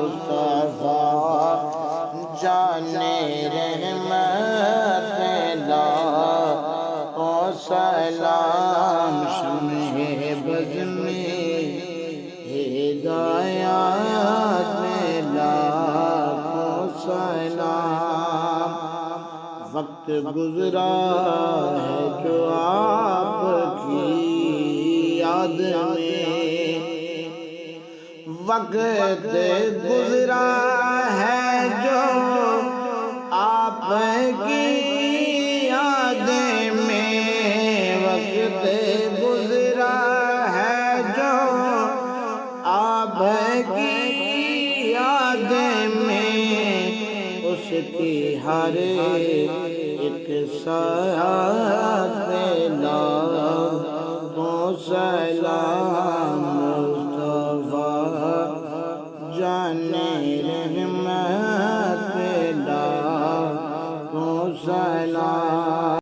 مصطفیٰ جانے رحمت لا او سلام شمع بز میں ہدایات میں لاکھوں سلام وقت گزرا ہے جو آپ کی یاد میں وقت گزرا ہے جو آپ کی یاد میں وقت گزرا ہے جو آپ کی یاد میں اس کی ہر ایک ساتھ پہ لاکھوں سلام مصطفیٰ جانے رحمت پہ لاکھوں سلام